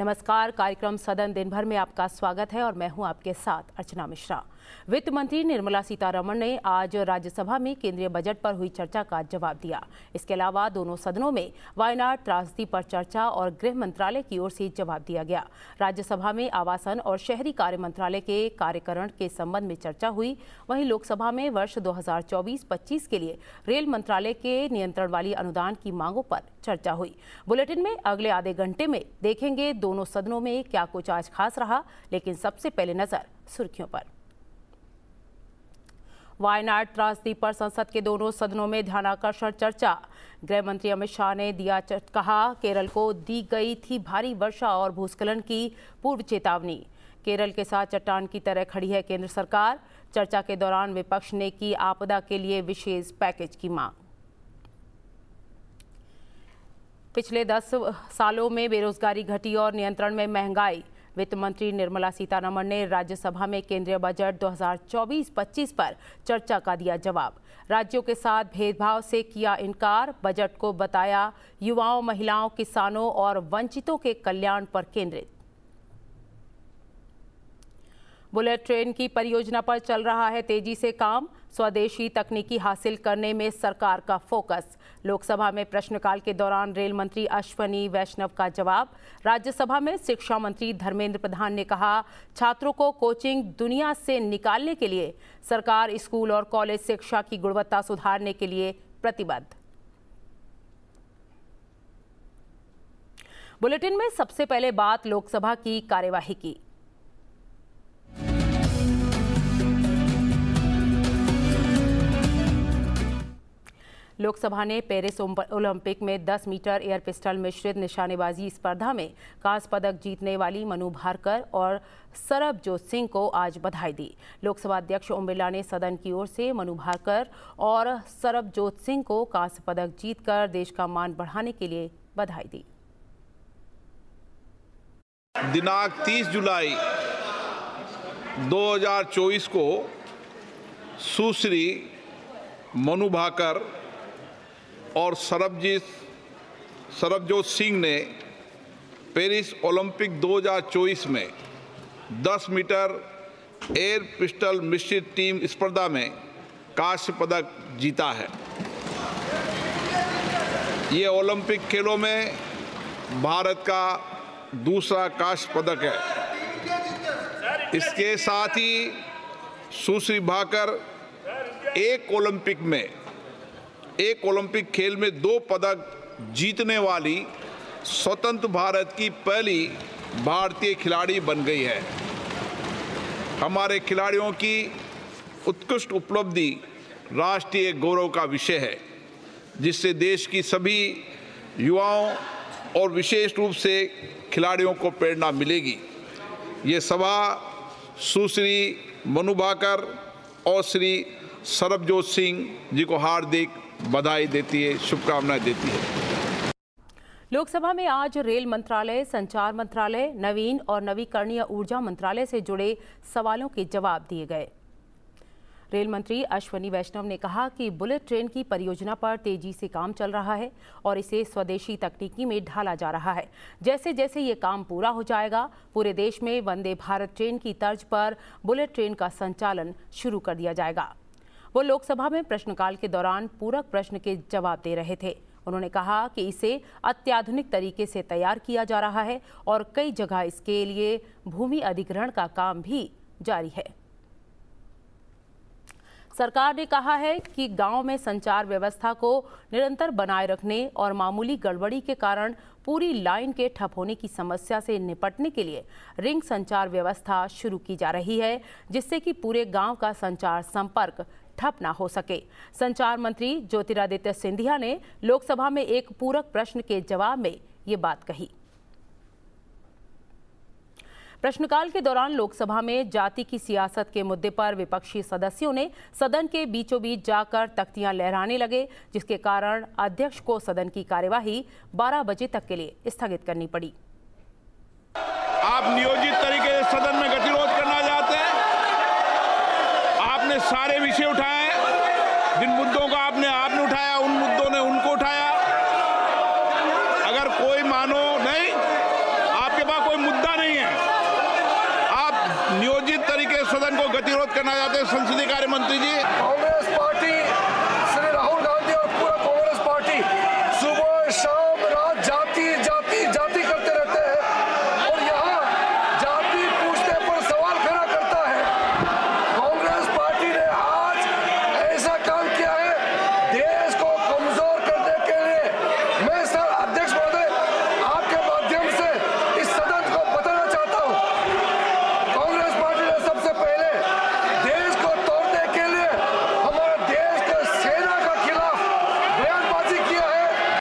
नमस्कार, कार्यक्रम सदन दिन भर में आपका स्वागत है और मैं हूं आपके साथ अर्चना मिश्रा। वित्त मंत्री निर्मला सीतारमण ने आज राज्यसभा में केंद्रीय बजट पर हुई चर्चा का जवाब दिया। इसके अलावा दोनों सदनों में वायनाड त्रासदी पर चर्चा और गृह मंत्रालय की ओर से जवाब दिया गया। राज्यसभा में आवासन और शहरी कार्य मंत्रालय के कार्यकरण के संबंध में चर्चा हुई। वहीं लोकसभा में वर्ष 2024-25 के लिए रेल मंत्रालय के नियंत्रण वाली अनुदान की मांगों पर चर्चा हुई। बुलेटिन में अगले आधे घंटे में देखेंगे दोनों सदनों में क्या कुछ आज खास रहा, लेकिन सबसे पहले नजर सुर्खियों पर। वायनाड त्रासदी पर संसद के दोनों सदनों में ध्यानाकर्षण चर्चा। गृह मंत्री अमित शाह ने कहा केरल को दी गई थी भारी वर्षा और भूस्खलन की पूर्व चेतावनी। केरल के साथ चट्टान की तरह खड़ी है केंद्र सरकार। चर्चा के दौरान विपक्ष ने की आपदा के लिए विशेष पैकेज की मांग। पिछले 10 सालों में बेरोजगारी घटी और नियंत्रण में महंगाई। वित्त मंत्री निर्मला सीतारमण ने राज्यसभा में केंद्रीय बजट 2024-25 पर चर्चा का दिया जवाब। राज्यों के साथ भेदभाव से किया इनकार। बजट को बताया युवाओं, महिलाओं, किसानों और वंचितों के कल्याण पर केंद्रित। बुलेट ट्रेन की परियोजना पर चल रहा है तेजी से काम। स्वदेशी तकनीकी हासिल करने में सरकार का फोकस। लोकसभा में प्रश्नकाल के दौरान रेल मंत्री अश्वनी वैष्णव का जवाब। राज्यसभा में शिक्षा मंत्री धर्मेंद्र प्रधान ने कहा छात्रों को कोचिंग दुनिया से निकालने के लिए सरकार स्कूल और कॉलेज शिक्षा की गुणवत्ता सुधारने के लिए प्रतिबद्ध। बुलेटिन में सबसे पहले बात लोकसभा की कार्यवाही की। लोकसभा ने पेरिस ओलंपिक में 10 मीटर एयर पिस्टल मिश्रित निशानेबाजी स्पर्धा में कांस्य पदक जीतने वाली मनु भाकर और सरबजोत सिंह को आज बधाई दी। लोकसभा अध्यक्ष ओम बिरला ने सदन की ओर से मनु भाकर और सरबजोत सिंह को कांस्य पदक जीतकर देश का मान बढ़ाने के लिए बधाई दी। दिनांक 30 जुलाई 2024 को सुश्री मनु भाकर और सरबजोत सिंह ने पेरिस ओलंपिक 2024 में 10 मीटर एयर पिस्टल मिश्रित टीम स्पर्धा में कांस्य पदक जीता है। ये ओलंपिक खेलों में भारत का दूसरा कांस्य पदक है। इसके साथ ही सुश्री भाकर एक ओलंपिक खेल में 2 पदक जीतने वाली स्वतंत्र भारत की पहली भारतीय खिलाड़ी बन गई है। हमारे खिलाड़ियों की उत्कृष्ट उपलब्धि राष्ट्रीय गौरव का विषय है, जिससे देश की सभी युवाओं और विशेष रूप से खिलाड़ियों को प्रेरणा मिलेगी। ये सभा सुश्री मनु भाकर और श्री सरबजोत सिंह जी को हार्दिक बधाई देती है, शुभकामनाएं देती है। लोकसभा में आज रेल मंत्रालय, संचार मंत्रालय, नवीन और नवीकरणीय ऊर्जा मंत्रालय से जुड़े सवालों के जवाब दिए गए। रेल मंत्री अश्वनी वैष्णव ने कहा कि बुलेट ट्रेन की परियोजना पर तेजी से काम चल रहा है और इसे स्वदेशी तकनीकी में ढाला जा रहा है। जैसे जैसे ये काम पूरा हो जाएगा, पूरे देश में वंदे भारत ट्रेन की तर्ज पर बुलेट ट्रेन का संचालन शुरू कर दिया जाएगा। वो लोकसभा में प्रश्नकाल के दौरान पूरक प्रश्न के जवाब दे रहे थे। उन्होंने कहा कि इसे अत्याधुनिक तरीके से तैयार किया जा रहा है और कई जगह इसके लिए भूमि अधिग्रहण का काम भी जारी है। सरकार ने कहा है कि गांव में संचार व्यवस्था को निरंतर बनाए रखने और मामूली गड़बड़ी के कारण पूरी लाइन के ठप होने की समस्या से निपटने के लिए रिंग संचार व्यवस्था शुरू की जा रही है, जिससे कि पूरे गांव का संचार संपर्क ठप ना हो सके। संचार मंत्री ज्योतिरादित्य सिंधिया ने लोकसभा में एक पूरक प्रश्न के जवाब में ये बात कही। प्रश्नकाल के दौरान लोकसभा में जाति की सियासत के मुद्दे पर विपक्षी सदस्यों ने सदन के बीचों बीच जाकर तख्तियां लहराने लगे, जिसके कारण अध्यक्ष को सदन की कार्यवाही 12 बजे तक के लिए स्थगित करनी पड़ी। आप नियोजित तरीके से सदन में गतिरोध करना चाहते हैं। आपने सारे विषय उठाए, जिन मुद्दों को आपने उठाया, उन मुद्दों ने उनको उठाया। अगर कोई मानो नहीं, आपके पास कोई सदन को गतिरोध करना चाहते हैं संसदीय कार्य मंत्री जी। कांग्रेस पार्टी, श्री राहुल गांधी और पूरा कांग्रेस पार्टी सुबह शाम रात जाति जाति जाति करते रहते हैं और यहाँ जाति पूछने पर सवाल खड़ा करता है। कांग्रेस पार्टी ने आज ऐसा काम किया है देश को कमजोर करने के लिए। मैं सर अध्यक्ष महोदय आपके माध्यम से इस सदन को बताना चाहता हूँ, कांग्रेस पार्टी ने सबसे पहले देश को तोड़ने के लिए हमारे देश के सेना के खिलाफ बयानबाजी किया है।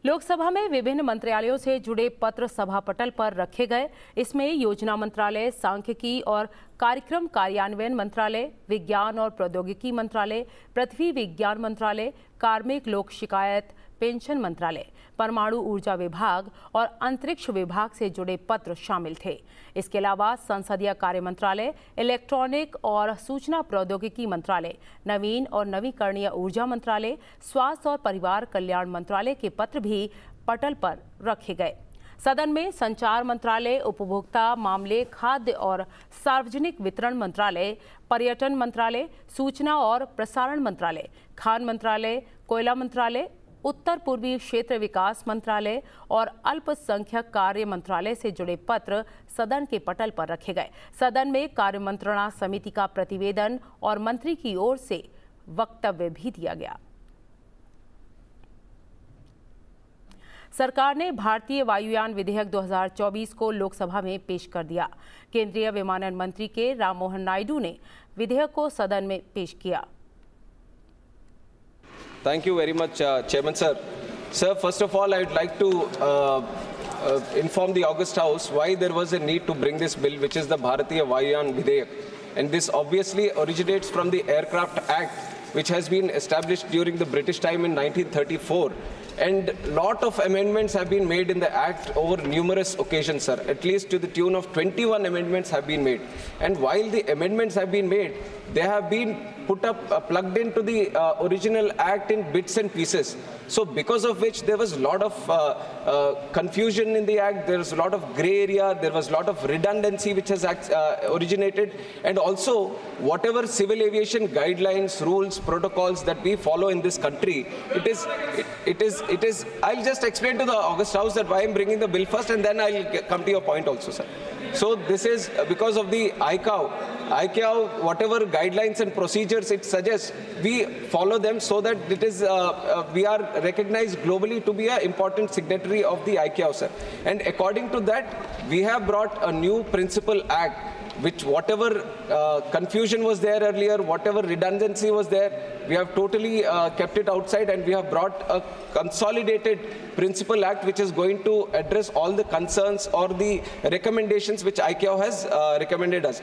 लोकसभा में विभिन्न मंत्रालयों से जुड़े पत्र सभा पटल पर रखे गए। इसमें योजना मंत्रालय, सांख्यिकी और कार्यक्रम कार्यान्वयन मंत्रालय, विज्ञान और प्रौद्योगिकी मंत्रालय, पृथ्वी विज्ञान मंत्रालय, कार्मिक लोक शिकायत पेंशन मंत्रालय, परमाणु ऊर्जा विभाग और अंतरिक्ष विभाग से जुड़े पत्र शामिल थे। इसके अलावा संसदीय कार्य मंत्रालय, इलेक्ट्रॉनिक और सूचना प्रौद्योगिकी मंत्रालय, नवीन और नवीकरणीय ऊर्जा मंत्रालय, स्वास्थ्य और परिवार कल्याण मंत्रालय के पत्र भी पटल पर रखे गए। सदन में संचार मंत्रालय, उपभोक्ता मामले, खाद्य और सार्वजनिक वितरण मंत्रालय, पर्यटन मंत्रालय, सूचना और प्रसारण मंत्रालय, खान मंत्रालय, कोयला मंत्रालय, उत्तर पूर्वी क्षेत्र विकास मंत्रालय और अल्पसंख्यक कार्य मंत्रालय से जुड़े पत्र सदन के पटल पर रखे गए। सदन में कार्य मंत्रणा समिति का प्रतिवेदन और मंत्री की ओर से वक्तव्य भी दिया गया। सरकार ने भारतीय वायुयान विधेयक 2024 को लोकसभा में पेश कर दिया। केंद्रीय विमानन मंत्री के राममोहन नायडू ने विधेयक को सदन में पेश किया। Thank you very much, Chairman sir. Sir, first of all, I would like to inform the August House why there was a need to bring this bill, which is the Bharatiya Vayuyan Videyak. And this obviously originates from the Aircraft Act, which has been established during the British time in 1934. And lot of amendments have been made in the Act over numerous occasions, sir. At least to the tune of 21 amendments have been made. And while the amendments have been made, they have been put up, plugged into the original Act in bits and pieces. So because of which there was a lot of confusion in the Act, there was a lot of grey area, there was a lot of redundancy which has originated. And also, whatever civil aviation guidelines, rules, protocols that we follow in this country, it is, I'll just explain to the August House that why I'm bringing the bill first and then I'll come to your point also, sir. So this is because of the ICAO, whatever guidelines and procedures it suggests, we follow them so that it is, we are recognized globally to be an important signatory of the ICAO, sir. And according to that, we have brought a new principal act, which whatever confusion was there earlier, whatever redundancy was there, we have totally kept it outside and we have brought a consolidated principal act which is going to address all the concerns or the recommendations which ICAO has recommended us.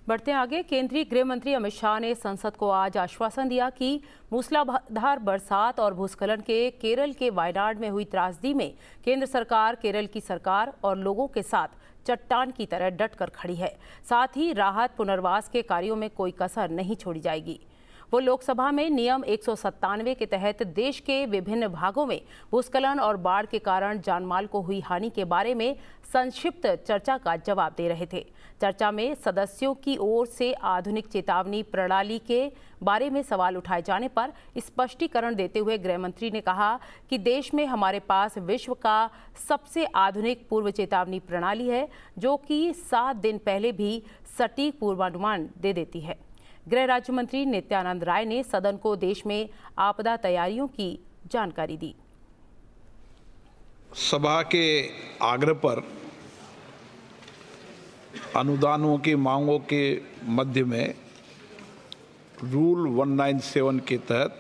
बढ़ते आगे, केंद्रीय गृह मंत्री अमित शाह ने संसद को आज आश्वासन दिया कि मूसलाधार बरसात और भूस्खलन के केरल के वायनाड में हुई त्रासदी में केंद्र सरकार, केरल की सरकार और लोगों के साथ चट्टान की तरह डटकर खड़ी है। साथ ही राहत पुनर्वास के कार्यों में कोई कसर नहीं छोड़ी जाएगी। वो लोकसभा में नियम 197 के तहत देश के विभिन्न भागों में भूस्खलन और बाढ़ के कारण जानमाल को हुई हानि के बारे में संक्षिप्त चर्चा का जवाब दे रहे थे। चर्चा में सदस्यों की ओर से आधुनिक चेतावनी प्रणाली के बारे में सवाल उठाए जाने पर स्पष्टीकरण देते हुए गृह मंत्री ने कहा कि देश में हमारे पास विश्व का सबसे आधुनिक पूर्व चेतावनी प्रणाली है, जो कि 7 दिन पहले भी सटीक पूर्वानुमान दे देती है। गृह राज्य मंत्री नित्यानंद राय ने सदन को देश में आपदा तैयारियों की जानकारी दी। सभा के आग्रह पर अनुदानों की मांगों के मध्य में रूल 197 के तहत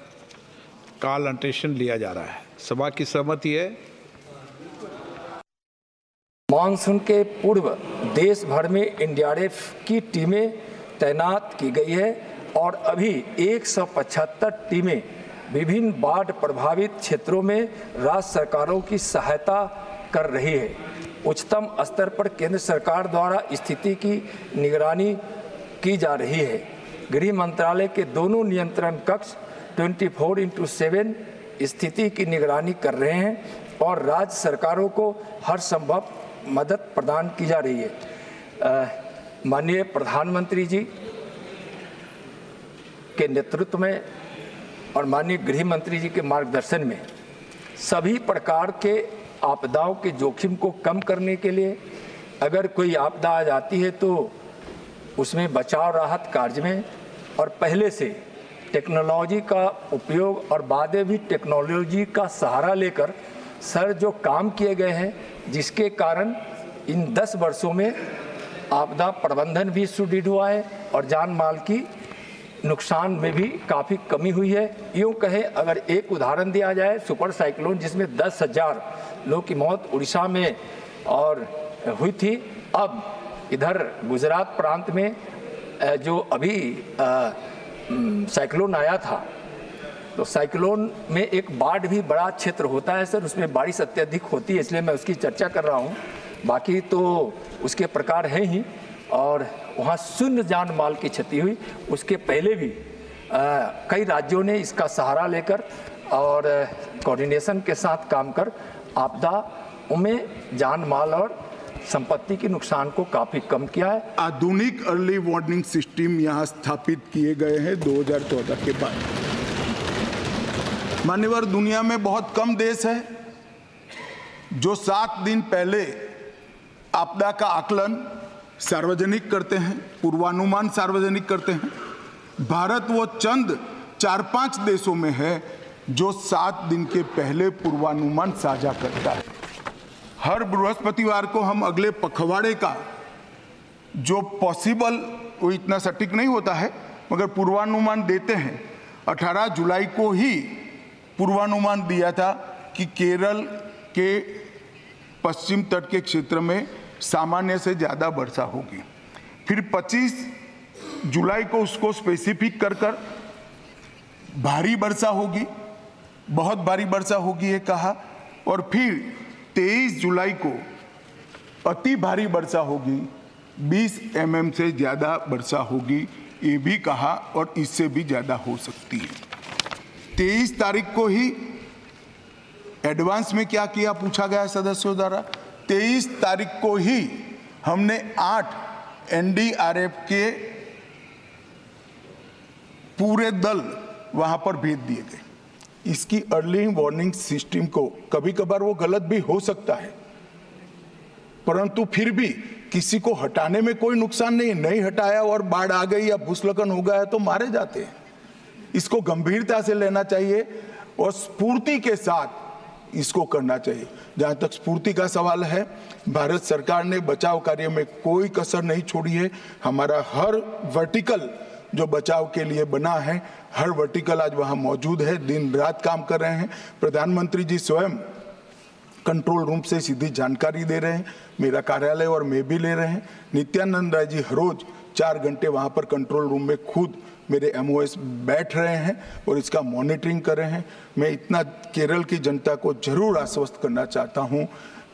कॉल अटेंशन लिया जा रहा है। सभा की सहमति है। मानसून के पूर्व देश भर में एनडीआरएफ की टीमें तैनात की गई है और अभी 175 टीमें विभिन्न बाढ़ प्रभावित क्षेत्रों में राज्य सरकारों की सहायता कर रही है। उच्चतम स्तर पर केंद्र सरकार द्वारा स्थिति की निगरानी की जा रही है। गृह मंत्रालय के दोनों नियंत्रण कक्ष 24/7 स्थिति की निगरानी कर रहे हैं और राज्य सरकारों को हर संभव मदद प्रदान की जा रही है। माननीय प्रधानमंत्री जी के नेतृत्व में और माननीय गृह मंत्री जी के मार्गदर्शन में सभी प्रकार के आपदाओं के जोखिम को कम करने के लिए, अगर कोई आपदा आ जाती है तो उसमें बचाव राहत कार्य में और पहले से टेक्नोलॉजी का उपयोग और बाद में भी टेक्नोलॉजी का सहारा लेकर सर जो काम किए गए हैं, जिसके कारण इन 10 वर्षों में आपदा प्रबंधन भी सुदृढ़ हुआ है और जान माल की नुकसान में भी काफ़ी कमी हुई है। यूँ कहें, अगर एक उदाहरण दिया जाए, सुपर साइक्लोन जिसमें 10,000 लोगों की मौत उड़ीसा में और हुई थी, अब इधर गुजरात प्रांत में जो अभी साइक्लोन आया था, तो साइक्लोन में एक बाढ़ भी बड़ा क्षेत्र होता है सर, उसमें बारिश अत्यधिक होती है, इसलिए मैं उसकी चर्चा कर रहा हूँ। बाकी तो उसके प्रकार हैं ही, और वहाँ शून्य जान माल की क्षति हुई। उसके पहले भी कई राज्यों ने इसका सहारा लेकर और कोऑर्डिनेशन के साथ काम कर आपदा में जान माल और संपत्ति के नुकसान को काफी कम किया है। आधुनिक अर्ली वार्निंग सिस्टम यहाँ स्थापित किए गए हैं 2014 के बाद। मान्यवर, दुनिया में बहुत कम देश है जो 7 दिन पहले आपदा का आकलन सार्वजनिक करते हैं, पूर्वानुमान सार्वजनिक करते हैं। भारत वो चंद 4-5 देशों में है जो 7 दिन के पहले पूर्वानुमान साझा करता है। हर बृहस्पतिवार को हम अगले पखवाड़े का जो पॉसिबल, वो इतना सटीक नहीं होता है मगर पूर्वानुमान देते हैं। 18 जुलाई को ही पूर्वानुमान दिया था कि केरल के पश्चिम तट के क्षेत्र में सामान्य से ज़्यादा वर्षा होगी। फिर 25 जुलाई को उसको स्पेसिफिक कर भारी वर्षा होगी, बहुत भारी वर्षा होगी ये कहा, और फिर 23 जुलाई को अति भारी वर्षा होगी, 20 mm से ज़्यादा वर्षा होगी ये भी कहा, और इससे भी ज़्यादा हो सकती है। 23 तारीख को ही एडवांस में क्या किया पूछा गया सदस्यों द्वारा। 23 तारीख को ही हमने 8 NDRF के पूरे दल वहां पर भेज दिए गए। इसकी अर्ली वार्निंग सिस्टम को कभी कभार वो गलत भी हो सकता है, परंतु फिर भी किसी को हटाने में कोई नुकसान नहीं हटाया और बाढ़ आ गई या भूस्खलन हो गया तो मारे जाते हैं। इसको गंभीरता से लेना चाहिए और स्फूर्ति के साथ इसको करना चाहिए। जहां तक स्फूर्ति का सवाल है, भारत सरकार ने बचाव कार्य में कोई कसर नहीं छोड़ी है। हमारा हर वर्टिकल जो बचाव के लिए बना है, हर वर्टिकल आज वहां मौजूद है, दिन रात काम कर रहे हैं। प्रधानमंत्री जी स्वयं कंट्रोल रूम से सीधी जानकारी दे रहे हैं, मेरा कार्यालय और मैं भी ले रहे हैं। नित्यानंद राय जी हर रोज 4 घंटे वहां पर कंट्रोल रूम में खुद मेरे MOS बैठ रहे हैं और इसका मॉनिटरिंग कर रहे हैं। मैं इतना केरल की जनता को जरूर आश्वस्त करना चाहता हूं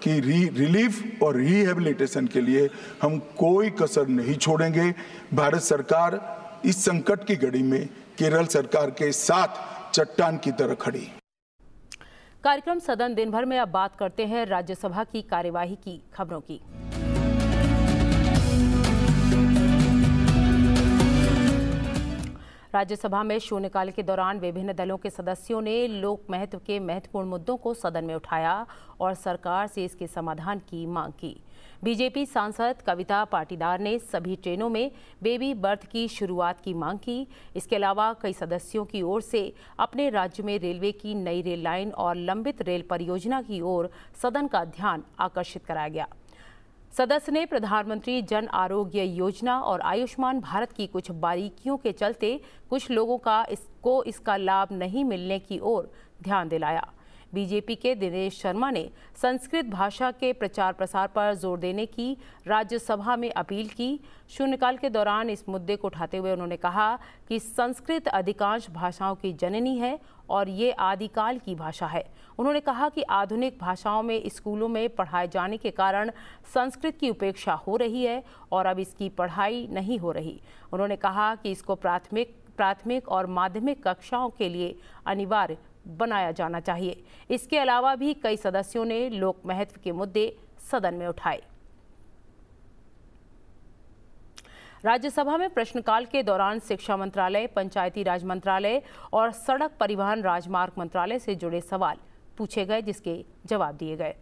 कि रिलीफ और रिहेबिलिटेशन के लिए हम कोई कसर नहीं छोड़ेंगे। भारत सरकार इस संकट की घड़ी में केरल सरकार के साथ चट्टान की तरह खड़ी। कार्यक्रम सदन दिन भर में अब बात करते हैं राज्यसभा की कार्यवाही की खबरों की। राज्यसभा में शून्यकाल के दौरान विभिन्न दलों के सदस्यों ने लोक महत्व के महत्वपूर्ण मुद्दों को सदन में उठाया और सरकार से इसके समाधान की मांग की। बीजेपी सांसद कविता पाटीदार ने सभी ट्रेनों में बेबी बर्थ की शुरुआत की मांग की। इसके अलावा कई सदस्यों की ओर से अपने राज्य में रेलवे की नई रेल लाइन और लंबित रेल परियोजना की ओर सदन का ध्यान आकर्षित कराया गया। सदस्य ने प्रधानमंत्री जन आरोग्य योजना और आयुष्मान भारत की कुछ बारीकियों के चलते कुछ लोगों को इसका लाभ नहीं मिलने की ओर ध्यान दिलाया। बीजेपी के दिनेश शर्मा ने संस्कृत भाषा के प्रचार प्रसार पर जोर देने की राज्यसभा में अपील की। शून्यकाल के दौरान इस मुद्दे को उठाते हुए उन्होंने कहा कि संस्कृत अधिकांश भाषाओं की जननी है और ये आदिकाल की भाषा है। उन्होंने कहा कि आधुनिक भाषाओं में स्कूलों में पढ़ाए जाने के कारण संस्कृत की उपेक्षा हो रही है और अब इसकी पढ़ाई नहीं हो रही। उन्होंने कहा कि इसको प्राथमिक और माध्यमिक कक्षाओं के लिए अनिवार्य बनाया जाना चाहिए। इसके अलावा भी कई सदस्यों ने लोक महत्व के मुद्दे सदन में उठाए। राज्यसभा में प्रश्नकाल के दौरान शिक्षा मंत्रालय, पंचायती राज मंत्रालय और सड़क परिवहन राजमार्ग मंत्रालय से जुड़े सवाल पूछे गए, जिसके जवाब दिए गए।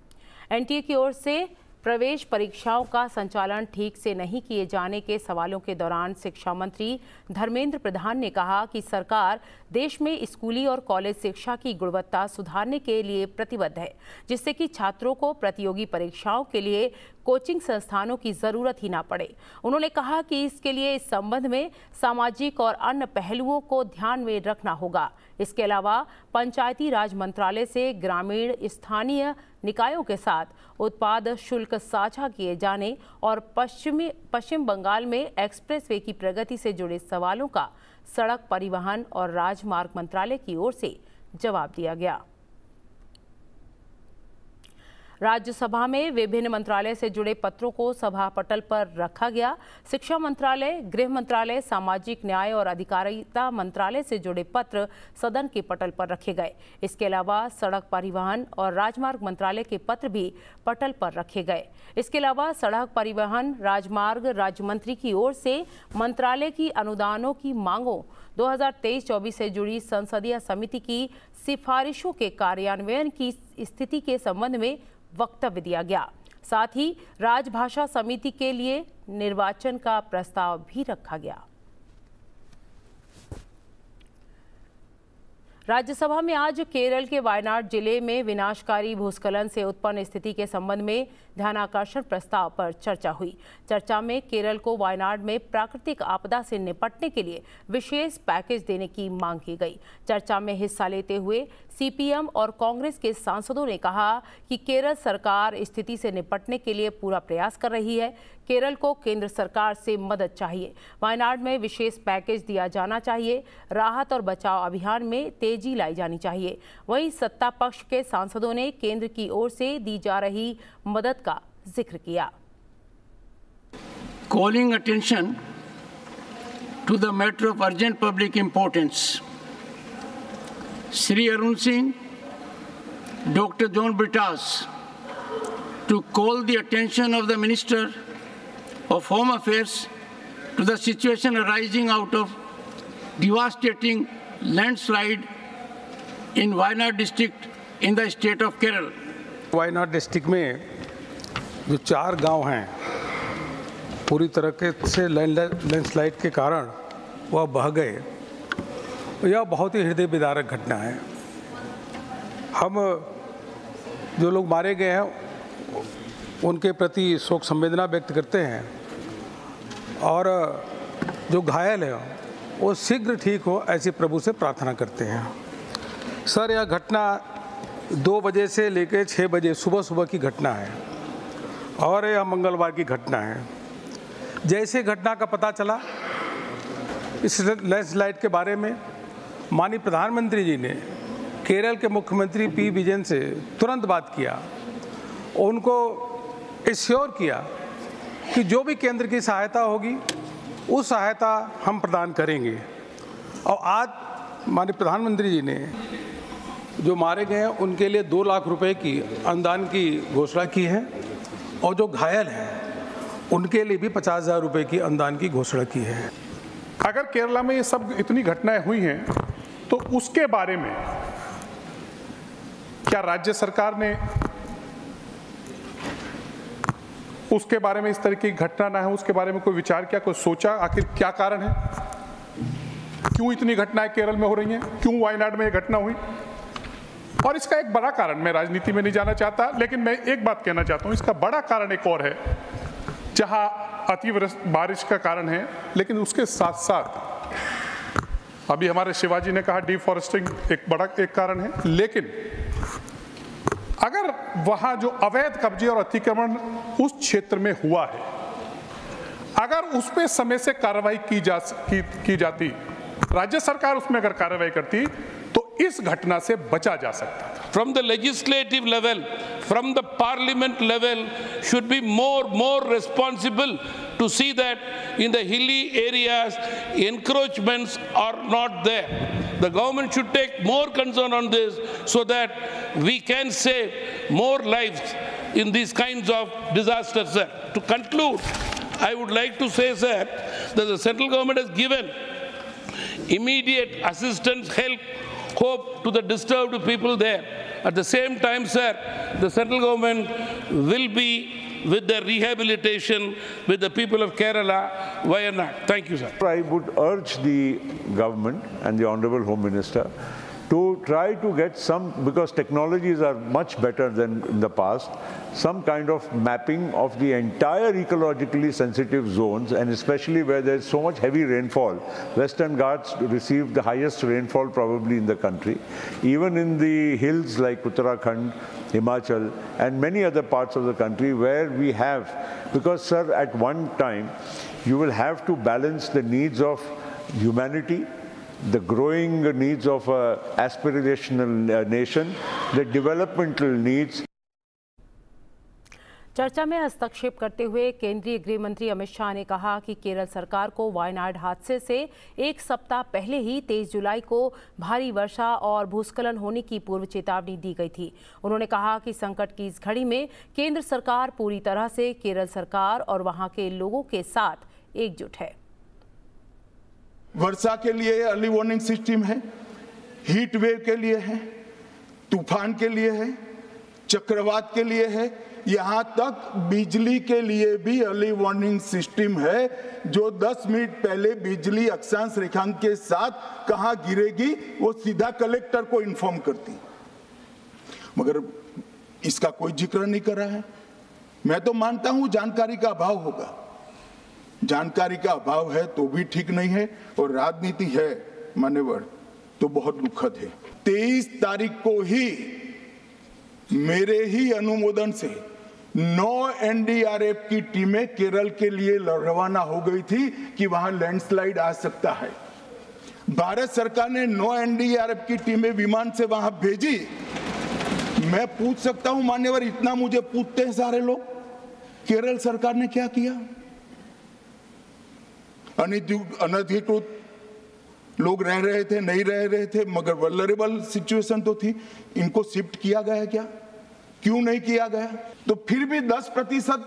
एनटीए की ओर से प्रवेश परीक्षाओं का संचालन ठीक से नहीं किए जाने के सवालों के दौरान शिक्षा मंत्री धर्मेंद्र प्रधान ने कहा कि सरकार देश में स्कूली और कॉलेज शिक्षा की गुणवत्ता सुधारने के लिए प्रतिबद्ध है, जिससे कि छात्रों को प्रतियोगी परीक्षाओं के लिए कोचिंग संस्थानों की जरूरत ही ना पड़े। उन्होंने कहा कि इसके लिए इस संबंध में सामाजिक और अन्य पहलुओं को ध्यान में रखना होगा। इसके अलावा पंचायती राज मंत्रालय से ग्रामीण स्थानीय निकायों के साथ उत्पाद शुल्क साझा किए जाने और पश्चिम बंगाल में एक्सप्रेसवे की प्रगति से जुड़े सवालों का सड़क परिवहन और राजमार्ग मंत्रालय की ओर से जवाब दिया गया। राज्यसभा में विभिन्न मंत्रालय से जुड़े पत्रों को सभा पटल पर रखा गया। शिक्षा मंत्रालय, गृह मंत्रालय, सामाजिक न्याय और अधिकारिता मंत्रालय से जुड़े पत्र सदन के पटल पर रखे गए। इसके अलावा सड़क परिवहन और राजमार्ग मंत्रालय के पत्र भी पटल पर रखे गए। इसके अलावा सड़क परिवहन राजमार्ग राज्य मंत्री की ओर से मंत्रालय की अनुदानों की मांगों 2023-24 से जुड़ी संसदीय समिति की सिफारिशों के कार्यान्वयन की स्थिति के संबंध में वक्तव्य दिया गया। साथ ही राजभाषा समिति के लिए निर्वाचन का प्रस्ताव भी रखा गया। राज्यसभा में आज केरल के वायनाड जिले में विनाशकारी भूस्खलन से उत्पन्न स्थिति के संबंध में ध्यानाकर्षण प्रस्ताव पर चर्चा हुई। चर्चा में केरल को वायनाड में प्राकृतिक आपदा से निपटने के लिए विशेष पैकेज देने की मांग की गई। चर्चा में हिस्सा लेते हुए सीपीएम और कांग्रेस के सांसदों ने कहा कि केरल सरकार स्थिति से निपटने के लिए पूरा प्रयास कर रही है। केरल को केंद्र सरकार से मदद चाहिए। वायनाड में विशेष पैकेज दिया जाना चाहिए। राहत और बचाव अभियान में तेजी लाई जानी चाहिए। वहीं सत्ता पक्ष के सांसदों ने केंद्र की ओर से दी जा रही मदद का जिक्र किया। Calling attention to the matter of urgent public importance, Shri Arun Singh, Dr. John Brittas, to call the attention of the Minister of Home Affairs to the situation arising out of devastating landslide in Wayanad district in the state of Kerala. Wayanad district में जो 4 गांव हैं पूरी तरह से landslide के कारण वह बह गए। यह बहुत ही हृदय विदारक घटना है। हम जो लोग मारे गए हैं उनके प्रति शोक संवेदना व्यक्त करते हैं और जो घायल है वो शीघ्र ठीक हो ऐसी प्रभु से प्रार्थना करते हैं। सर, यह घटना 2 बजे से लेकर 6 बजे सुबह की घटना है और यह मंगलवार की घटना है। जैसे घटना का पता चला इस लैंडस्लाइड के बारे में माननीय प्रधानमंत्री जी ने केरल के मुख्यमंत्री पी विजयन से तुरंत बात किया। उनको एश्योर किया कि जो भी केंद्र की सहायता होगी उस सहायता हम प्रदान करेंगे। और आज माननीय प्रधानमंत्री जी ने जो मारे गए हैं उनके लिए 2 लाख रुपए की अनुदान की घोषणा की है और जो घायल हैं उनके लिए भी 50,000 रुपए की अनुदान की घोषणा की है। अगर केरला में ये सब इतनी घटनाएं हुई हैं तो उसके बारे में क्या राज्य सरकार ने उसके बारे में, इस तरह की घटना ना है उसके बारे में कोई विचार किया, कोई सोचा आखिर क्या कारण है, क्यों इतनी घटनाएं केरल में हो रही हैं, क्यों वायनाड में ये घटना हुई? और इसका एक बड़ा कारण, मैं राजनीति में नहीं जाना चाहता, लेकिन मैं एक बात कहना चाहता हूं, इसका बड़ा कारण एक और है, जहां अतिवृष्टि बारिश का कारण है, लेकिन उसके साथ साथ अभी हमारे शिवाजी ने कहा डिफॉरेस्टिंग एक बड़ा कारण है। लेकिन अगर वहां जो अवैध कब्जे और अतिक्रमण उस क्षेत्र में हुआ है, अगर उस पे समय से कार्रवाई की जाती, राज्य सरकार उसमें अगर कार्रवाई करती तो इस घटना से बचा जा सकता था। From the legislative level, from the parliament level, should be more responsible to see that in the hilly areas encroachments are not there. The government should take more concern on this so that we can save more lives in these kinds of disasters, sir. To conclude, I would like to say, sir, that the central government has given immediate assistance, help, hope to the disturbed people there. At the same time, sir, the central government will be with the rehabilitation with the people of Kerala. Why not? Thank you, sir. I would urge the government and the Honorable Home Minister to try to get some, because technologies are much better than in the past, some kind of mapping of the entire ecologically sensitive zones, and especially where there's so much heavy rainfall. Western Ghats receive the highest rainfall probably in the country. Even in the hills like Uttarakhand, Himachal, and many other parts of the country where we have, because sir, at one time, you will have to balance the needs of humanity, the growing needs of an aspirational nation, the developmental needs. चर्चा में हस्तक्षेप करते हुए केंद्रीय गृह मंत्री अमित शाह ने कहा कि केरल सरकार को वायनाड हादसे से एक सप्ताह पहले ही 23 जुलाई को भारी वर्षा और भूस्खलन होने की पूर्व चेतावनी दी गई थी। उन्होंने कहा कि संकट की इस घड़ी में केंद्र सरकार पूरी तरह से केरल सरकार और वहां के लोगों के साथ एकजुट है। वर्षा के लिए अर्ली वार्निंग सिस्टम है, हीट वेव के लिए है, तूफान के लिए है, चक्रवात के लिए है, यहां तक बिजली के लिए भी अर्ली वार्निंग सिस्टम है, जो 10 मिनट पहले बिजली अक्षांश रेखांक के साथ कहां गिरेगी वो सीधा कलेक्टर को इन्फॉर्म करती, मगर इसका कोई जिक्र नहीं कर रहा है। मैं तो मानता हूं जानकारी का अभाव होगा, जानकारी का अभाव है तो भी ठीक नहीं है, और राजनीति है मान्यवर तो बहुत दुखद है। 23 तारीख को ही मेरे ही अनुमोदन से 9 एनडीआरएफ की टीमें केरल के लिए रवाना हो गई थी कि वहां लैंडस्लाइड आ सकता है। भारत सरकार ने 9 एनडीआरएफ की टीमें विमान से वहां भेजी। मैं पूछ सकता हूं मान्यवर, इतना मुझे पूछते हैं सारे लोग, केरल सरकार ने क्या किया? अनधिकृत लोग रह रहे थे, नहीं रह रहे थे, मगर वल्नरेबल सिचुएशन तो थी, इनको शिफ्ट किया गया क्या? क्यों नहीं किया गया? तो फिर भी 10%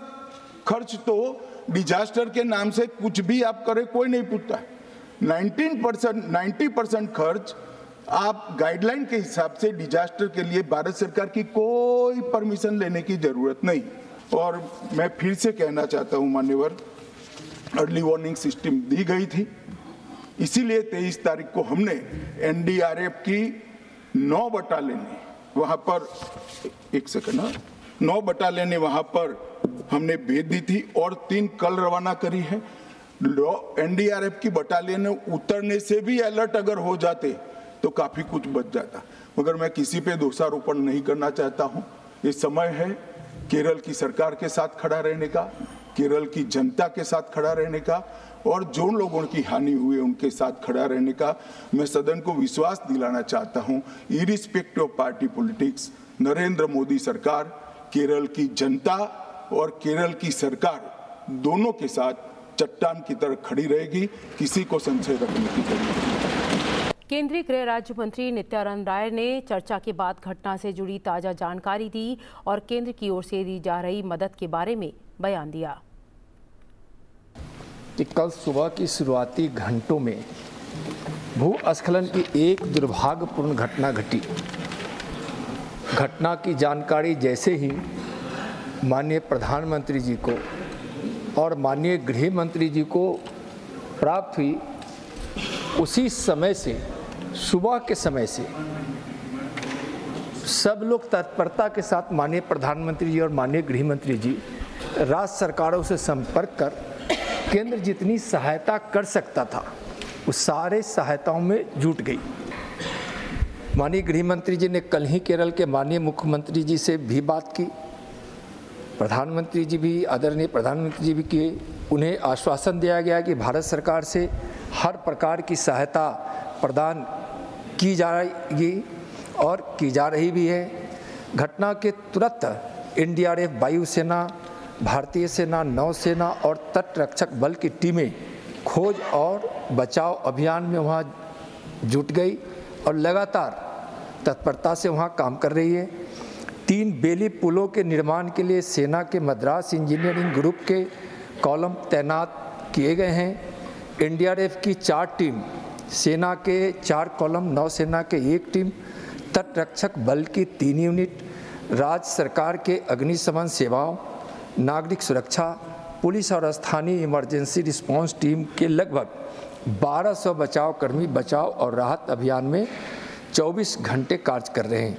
खर्च तो डिजास्टर के नाम से कुछ भी आप करें कोई नहीं पूछता है। 90% खर्च आप गाइडलाइन के हिसाब से डिजास्टर के लिए भारत सरकार की कोई परमिशन लेने की जरूरत नहीं। और मैं फिर से कहना चाहता हूं मान्यवर, अर्ली वार्निंग सिस्टम दी गई थी, इसीलिए 23 तारीख को हमने एनडीआरएफ की 9 बटालियन वहां पर 9 बटालियन वहां पर हमने भेज दी थी और 3 कल रवाना करी है। एनडीआरएफ की बटालियन उतरने से भी अलर्ट अगर हो जाते तो काफी कुछ बच जाता, मगर मैं किसी पे दोषारोपण नहीं करना चाहता हूं। ये समय है केरल की सरकार के साथ खड़ा रहने का, केरल की जनता के साथ खड़ा रहने का, और जो लोगों की हानि हुई है उनके साथ खड़ा रहने का। मैं सदन को विश्वास दिलाना चाहता हूं, irrespective of party politics, Narendra Modi सरकार केरल की जनता और केरल की सरकार दोनों के साथ चट्टान की तरह खड़ी रहेगी, किसी को संशय रखने की जरूरत नहीं। केंद्रीय गृह राज्य मंत्री नित्यानंद राय ने चर्चा के बाद घटना से जुड़ी ताजा जानकारी दी और केंद्र की ओर से दी जा रही मदद के बारे में बयान दिया। कल सुबह की शुरुआती घंटों में भूस्खलन की एक दुर्भाग्यपूर्ण घटना घटी। घटना की जानकारी जैसे ही माननीय प्रधानमंत्री जी को और माननीय गृह मंत्री जी को प्राप्त हुई, उसी समय से, सुबह के समय से सब लोग तत्परता के साथ माननीय प्रधानमंत्री जी और माननीय गृह मंत्री जी राज्य सरकारों से संपर्क कर केंद्र जितनी सहायता कर सकता था उस सारे सहायताओं में जुट गई। माननीय गृह मंत्री जी ने कल ही केरल के माननीय मुख्यमंत्री जी से भी बात की, प्रधानमंत्री जी भी, आदरणीय प्रधानमंत्री जी भी किए। उन्हें आश्वासन दिया गया कि भारत सरकार से हर प्रकार की सहायता प्रदान की जाएगी और की जा रही भी है। घटना के तुरंत एनडीआरएफ, वायुसेना, भारतीय सेना, नौसेना और तट रक्षक बल की टीमें खोज और बचाव अभियान में वहां जुट गई और लगातार तत्परता से वहां काम कर रही है। 3 बेली पुलों के निर्माण के लिए सेना के मद्रास इंजीनियरिंग ग्रुप के कॉलम तैनात किए गए हैं। एनडीआरएफ की 4 टीम, सेना के 4 कॉलम, नौसेना के 1 टीम, तटरक्षक बल की 3 यूनिट, राज्य सरकार के अग्निशमन सेवाओं, नागरिक सुरक्षा, पुलिस और स्थानीय इमरजेंसी रिस्पांस टीम के लगभग 1200 बचाव कर्मी बचाव और राहत अभियान में 24 घंटे कार्य कर रहे हैं।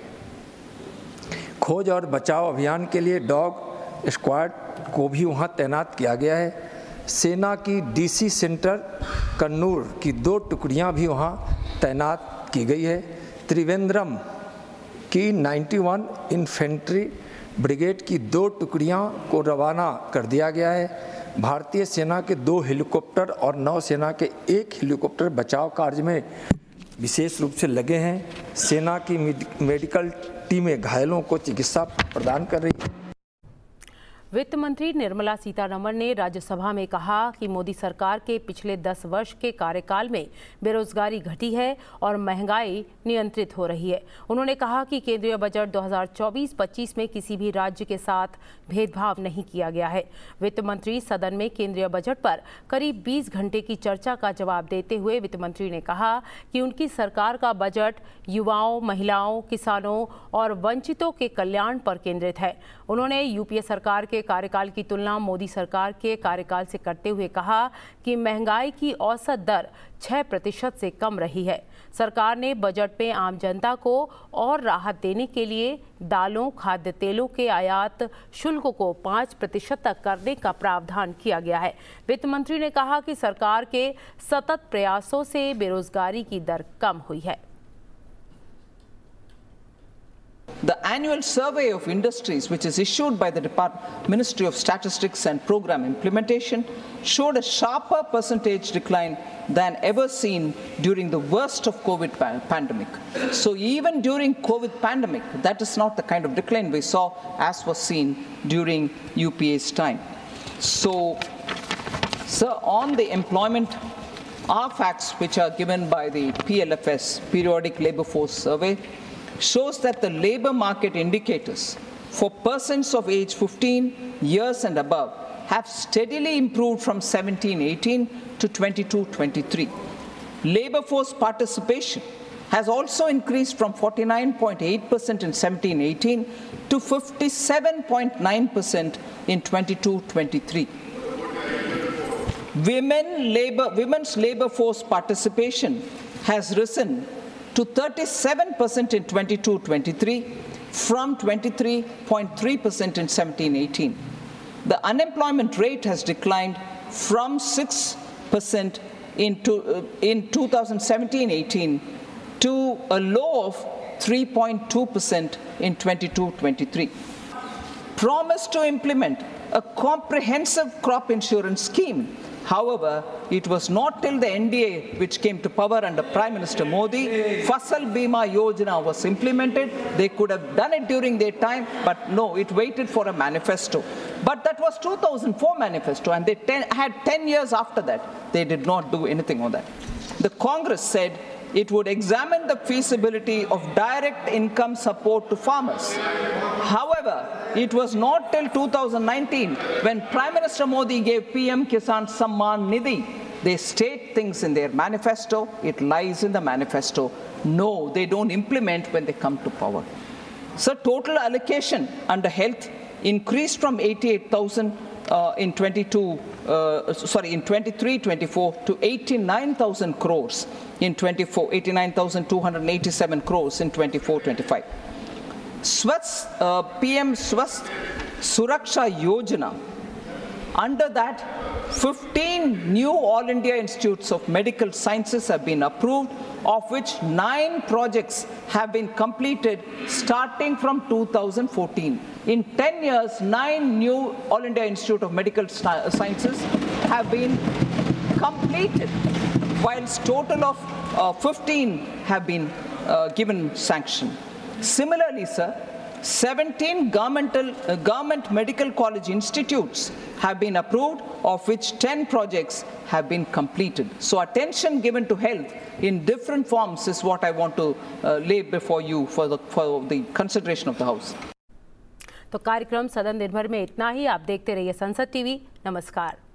खोज और बचाव अभियान के लिए डॉग स्क्वाड को भी वहां तैनात किया गया है। सेना की डीसी सेंटर कन्नूर की 2 टुकड़ियां भी वहां तैनात की गई है। त्रिवेंद्रम की 91 इन्फेंट्री ब्रिगेड की 2 टुकड़ियां को रवाना कर दिया गया है। भारतीय सेना के 2 हेलीकॉप्टर और नौसेना के 1 हेलीकॉप्टर बचाव कार्य में विशेष रूप से लगे हैं। सेना की मेडिकल टीमें घायलों को चिकित्सा प्रदान कर रही हैं। वित्त मंत्री निर्मला सीतारमण ने राज्यसभा में कहा कि मोदी सरकार के पिछले 10 वर्ष के कार्यकाल में बेरोजगारी घटी है और महंगाई नियंत्रित हो रही है। उन्होंने कहा कि केंद्रीय बजट 2024-25 में किसी भी राज्य के साथ भेदभाव नहीं किया गया है। वित्त मंत्री सदन में केंद्रीय बजट पर करीब 20 घंटे की चर्चा का जवाब देते हुए वित्त मंत्री ने कहा कि उनकी सरकार का बजट युवाओं, महिलाओं, किसानों और वंचितों के कल्याण पर केंद्रित है। उन्होंने यूपीए सरकार के कार्यकाल की तुलना मोदी सरकार के कार्यकाल से करते हुए कहा कि महंगाई की औसत दर 6% से कम रही है। सरकार ने बजट में आम जनता को और राहत देने के लिए दालों, खाद्य तेलों के आयात शुल्क को 5% तक करने का प्रावधान किया गया है। वित्त मंत्री ने कहा कि सरकार के सतत प्रयासों से बेरोजगारी की दर कम हुई है। The annual survey of industries, which is issued by the Ministry of Statistics and Program Implementation, showed a sharper percentage decline than ever seen during the worst of COVID pandemic. So even during COVID pandemic, that is not the kind of decline we saw as was seen during UPA's time. So, sir, on the employment, our facts which are given by the PLFS, Periodic Labour Force Survey, shows that the labor market indicators for persons of age 15 years and above have steadily improved from 17-18 to 22-23. Labor force participation has also increased from 49.8% in 17-18 to 57.9% in 22-23. Women's labor force participation has risen to 37% in 22-23 from 23.3% in 17-18. The unemployment rate has declined from 6% in 2017-18 to a low of 3.2% in 22-23. Promise to implement a comprehensive crop insurance scheme. However, it was not till the NDA, which came to power under Prime Minister Modi, Fasal Bima Yojana was implemented. They could have done it during their time, but no, it waited for a manifesto. But that was 2004 manifesto, and they had 10 years after that. They did not do anything on that. The Congress said it would examine the feasibility of direct income support to farmers. However, it was not till 2019 when Prime Minister Modi gave PM Kisan Samman Nidhi. They state things in their manifesto, it lies in the manifesto. No, they don't implement when they come to power. So total allocation under health increased from 88,000 in 23-24 to 89,000 crores in 24, 89,287 crores in 24-25. PM Swasth Suraksha Yojana, under that 15 new All India Institutes of Medical Sciences have been approved, of which 9 projects have been completed starting from 2014. In 10 years, 9 new All India Institute of Medical Sciences have been completed, whilst total of 15 have been given sanction. Similarly, sir, 17 government medical college institutes have been approved, of which 10 projects have been completed. So attention given to health in different forms is what I want to lay before you for the consideration of the House. तो कार्यक्रम सदन दिन भर में इतना ही। आप देखते रहिए संसद टीवी। नमस्कार।